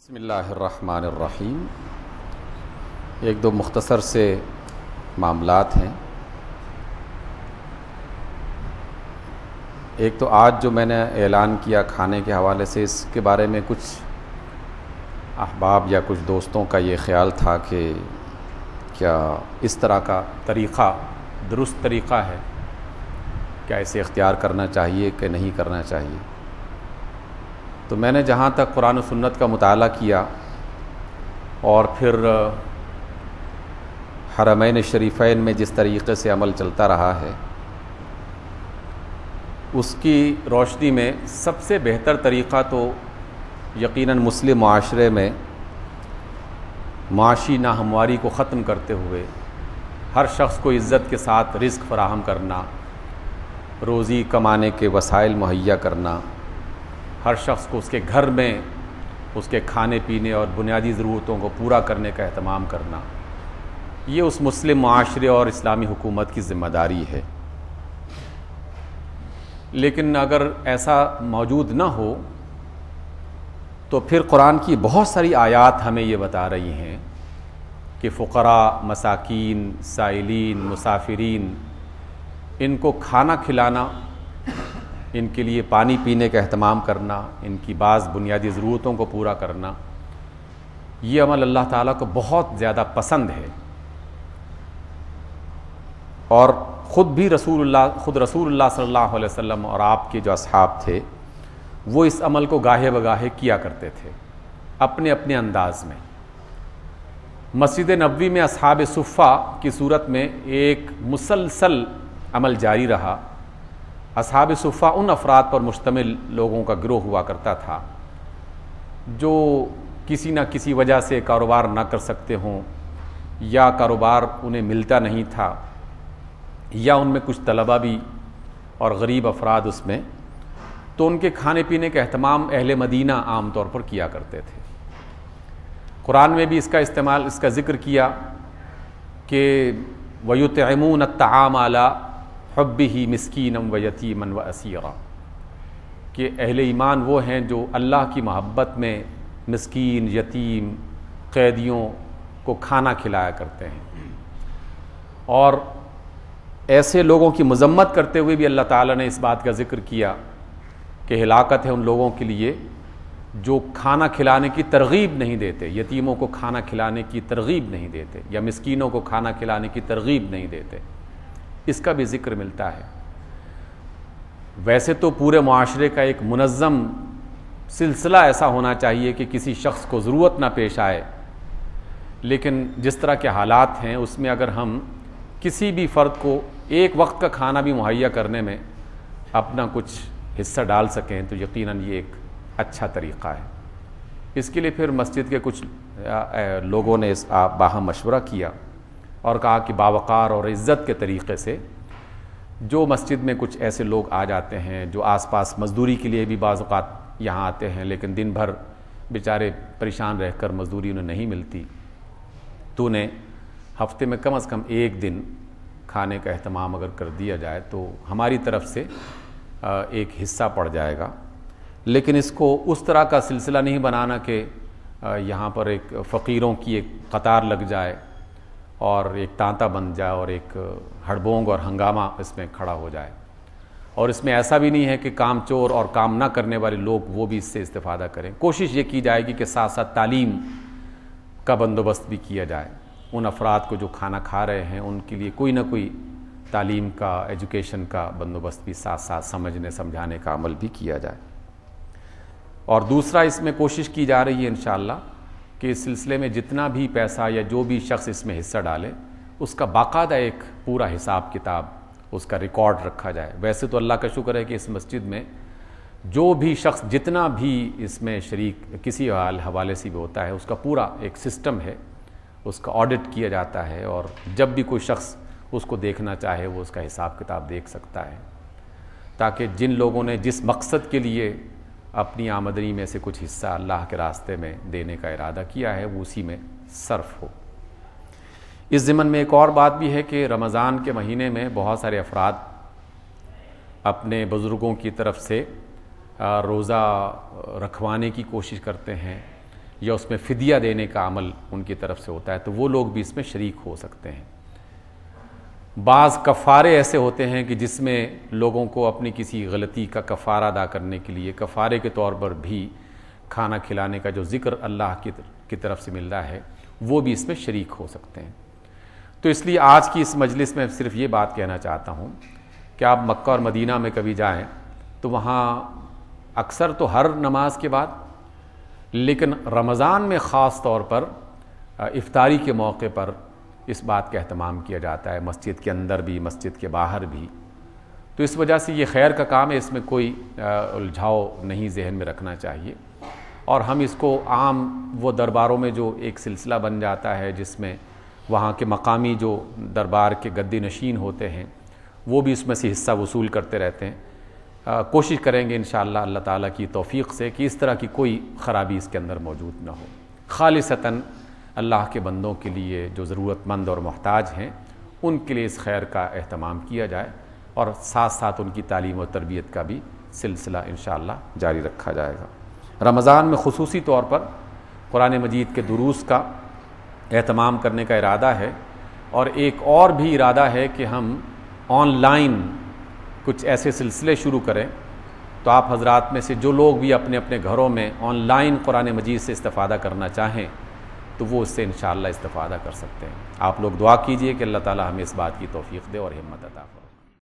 بسم اللہ الرحمن الرحیم۔ ایک دو مختصر سے معاملات ہیں۔ ایک تو آج جو میں نے اعلان کیا کھانے کے حوالے سے، اس کے بارے میں کچھ احباب یا کچھ دوستوں کا یہ خیال تھا کہ کیا اس طرح کا طریقہ درست طریقہ ہے، کیا اسے اختیار کرنا چاہیے کہ نہیں کرنا چاہیے۔ تو میں نے جہاں تک قرآن و سنت کا مطالعہ کیا اور پھر حرمین شریفین میں جس طریقے سے عمل چلتا رہا ہے، اس کی روشنی میں سب سے بہتر طریقہ تو یقیناً مسلم معاشرے میں معاشی ناہمواری کو ختم کرتے ہوئے ہر شخص کو عزت کے ساتھ رزق فراہم کرنا، روزی کمانے کے وسائل مہیا کرنا، ہر شخص کو اس کے گھر میں اس کے کھانے پینے اور بنیادی ضرورتوں کو پورا کرنے کا اہتمام کرنا، یہ اس مسلم معاشرے اور اسلامی حکومت کی ذمہ داری ہے۔ لیکن اگر ایسا موجود نہ ہو تو پھر قرآن کی بہت ساری آیات ہمیں یہ بتا رہی ہیں کہ فقراء، مساکین، سائلین، مسافرین، ان کو کھانا کھلانا، ان کے لیے پانی پینے کا اہتمام کرنا، ان کی بعض بنیادی ضرورتوں کو پورا کرنا، یہ عمل اللہ تعالیٰ کو بہت زیادہ پسند ہے۔ اور خود رسول اللہ صلی اللہ علیہ وسلم اور آپ کے جو اصحاب تھے وہ اس عمل کو گاہے بگاہے کیا کرتے تھے اپنے اپنے انداز میں۔ مسجد نبوی میں اصحاب صفہ کی صورت میں ایک مسلسل عمل جاری رہا۔ اصحاب صفہ ان افراد پر مشتمل لوگوں کا گروہ ہوا کرتا تھا جو کسی نہ کسی وجہ سے کاروبار نہ کر سکتے ہوں، یا کاروبار انہیں ملتا نہیں تھا، یا ان میں کچھ طلبہ بھی اور غریب افراد اس میں، تو ان کے کھانے پینے کا اہتمام اہل مدینہ عام طور پر کیا کرتے تھے۔ قرآن میں بھی اس کا ذکر کیا کہ وَيُطْعِمُونَ الطَّعَامَ عَلَىٰ حُبِّهِ مِسْكِينًا وَيَتِيمًا وَأَسِيرًا، کہ اہل ایمان وہ ہیں جو اللہ کی محبت میں مسکین، یتیم، قیدیوں کو کھانا کھلایا کرتے ہیں۔ اور ایسے لوگوں کی مذمت کرتے ہوئے بھی اللہ تعالیٰ نے اس بات کا ذکر کیا کہ ہلاکت ہے ان لوگوں کے لیے جو کھانا کھلانے کی ترغیب نہیں دیتے، یتیموں کو کھانا کھلانے کی ترغیب نہیں دیتے، یا مسکینوں کو کھانا کھلانے کی ترغیب نہیں دیتے۔ اس کا بھی ذکر ملتا ہے۔ ویسے تو پورے معاشرے کا ایک منظم سلسلہ ایسا ہونا چاہیے کہ کسی شخص کو ضرورت نہ پیش آئے، لیکن جس طرح کے حالات ہیں اس میں اگر ہم کسی بھی فرد کو ایک وقت کا کھانا بھی مہیا کرنے میں اپنا کچھ حصہ ڈال سکیں تو یقیناً یہ ایک اچھا طریقہ ہے۔ اس کے لیے پھر مسجد کے کچھ لوگوں نے باہم مشورہ کیا اور کہا کہ باوقار اور عزت کے طریقے سے جو مسجد میں کچھ ایسے لوگ آ جاتے ہیں جو آس پاس مزدوری کے لیے بھی بعض اوقات یہاں آتے ہیں، لیکن دن بھر بیچارے پریشان رہ کر مزدوری انہیں نہیں ملتی، تو انہیں ہفتے میں کم از کم ایک دن کھانے کا اہتمام اگر کر دیا جائے تو ہماری طرف سے ایک حصہ پڑ جائے گا۔ لیکن اس کو اس طرح کا سلسلہ نہیں بنانا کہ یہاں پر ایک فقیروں کی ایک قطار لگ جائے اور ایک تانتا بن جائے اور ایک ہڑبونگ اور ہنگامہ اس میں کھڑا ہو جائے۔ اور اس میں ایسا بھی نہیں ہے کہ کام چور اور کام نہ کرنے والے لوگ وہ بھی اس سے استفادہ کریں۔ کوشش یہ کی جائے گی کہ ساتھ ساتھ تعلیم کا بندوبست بھی کیا جائے، ان افراد کو جو کھانا کھا رہے ہیں ان کے لیے کوئی نہ کوئی تعلیم کا، ایجوکیشن کا بندوبست بھی ساتھ ساتھ سمجھنے سمجھانے کا عمل بھی کیا جائے۔ اور دوسرا اس میں کوشش کی جا رہی ہے انشاءاللہ کہ اس سلسلے میں جتنا بھی پیسہ یا جو بھی شخص اس میں حصہ ڈالے اس کا باقاعدہ ایک پورا حساب کتاب، اس کا ریکارڈ رکھا جائے۔ ویسے تو اللہ کا شکر ہے کہ اس مسجد میں جو بھی شخص جتنا بھی اس میں شریک کسی حوالے سے بھی ہوتا ہے اس کا پورا ایک سسٹم ہے، اس کا آڈٹ کیا جاتا ہے، اور جب بھی کوئی شخص اس کو دیکھنا چاہے وہ اس کا حساب کتاب دیکھ سکتا ہے، تاکہ جن لوگوں نے جس مقصد کے لیے اپنی آمدنی میں سے کچھ حصہ اللہ کے راستے میں دینے کا ارادہ کیا ہے وہ اسی میں صرف ہو۔ اس ضمن میں ایک اور بات بھی ہے کہ رمضان کے مہینے میں بہت سارے افراد اپنے بزرگوں کی طرف سے روزہ رکھوانے کی کوشش کرتے ہیں، یا اس میں فدیہ دینے کا عمل ان کی طرف سے ہوتا ہے تو وہ لوگ بھی اس میں شریک ہو سکتے ہیں۔ بعض کفارے ایسے ہوتے ہیں کہ جس میں لوگوں کو اپنی کسی غلطی کا کفارہ ادا کرنے کے لیے کفارے کے طور پر بھی کھانا کھلانے کا جو ذکر اللہ کی طرف سے مل رہا ہے وہ بھی اس میں شریک ہو سکتے ہیں۔ تو اس لیے آج کی اس مجلس میں صرف یہ بات کہنا چاہتا ہوں کہ آپ مکہ اور مدینہ میں کبھی جائیں تو وہاں اکثر تو ہر نماز کے بعد، لیکن رمضان میں خاص طور پر افطاری کے موقع پر اس بات کا اہتمام کیا جاتا ہے، مسجد کے اندر بھی مسجد کے باہر بھی۔ تو اس وجہ سے یہ خیر کا کام ہے، اس میں کوئی الجھاؤ نہیں ذہن میں رکھنا چاہیے، اور ہم اس کو عام وہ درباروں میں جو ایک سلسلہ بن جاتا ہے جس میں وہاں کے مقامی جو دربار کے گدی نشین ہوتے ہیں وہ بھی اس میں سے حصہ وصول کرتے رہتے ہیں۔ کوشش کریں گے انشاءاللہ اللہ تعالیٰ کی توفیق سے کہ اس طرح کی کوئی خرابی اس کے اندر موجود نہ ہو، خالصتاً اللہ کے بندوں کے لیے جو ضرورت مند اور محتاج ہیں ان کے لیے اس خیر کا اہتمام کیا جائے، اور ساتھ ساتھ ان کی تعلیم و تربیت کا بھی سلسلہ انشاءاللہ جاری رکھا جائے گا۔ رمضان میں خصوصی طور پر قرآن مجید کے دروس کا اہتمام کرنے کا ارادہ ہے، اور ایک اور بھی ارادہ ہے کہ ہم آن لائن کچھ ایسے سلسلے شروع کریں۔ تو آپ حضرات میں سے جو لوگ بھی اپنے اپنے گھروں میں آن لائن قرآن مجید سے استفادہ کرنا چاہیں تو وہ اس سے انشاءاللہ استفادہ کر سکتے ہیں۔ آپ لوگ دعا کیجئے کہ اللہ تعالی ہمیں اس بات کی توفیق دے اور ہمت عطا فرمائے۔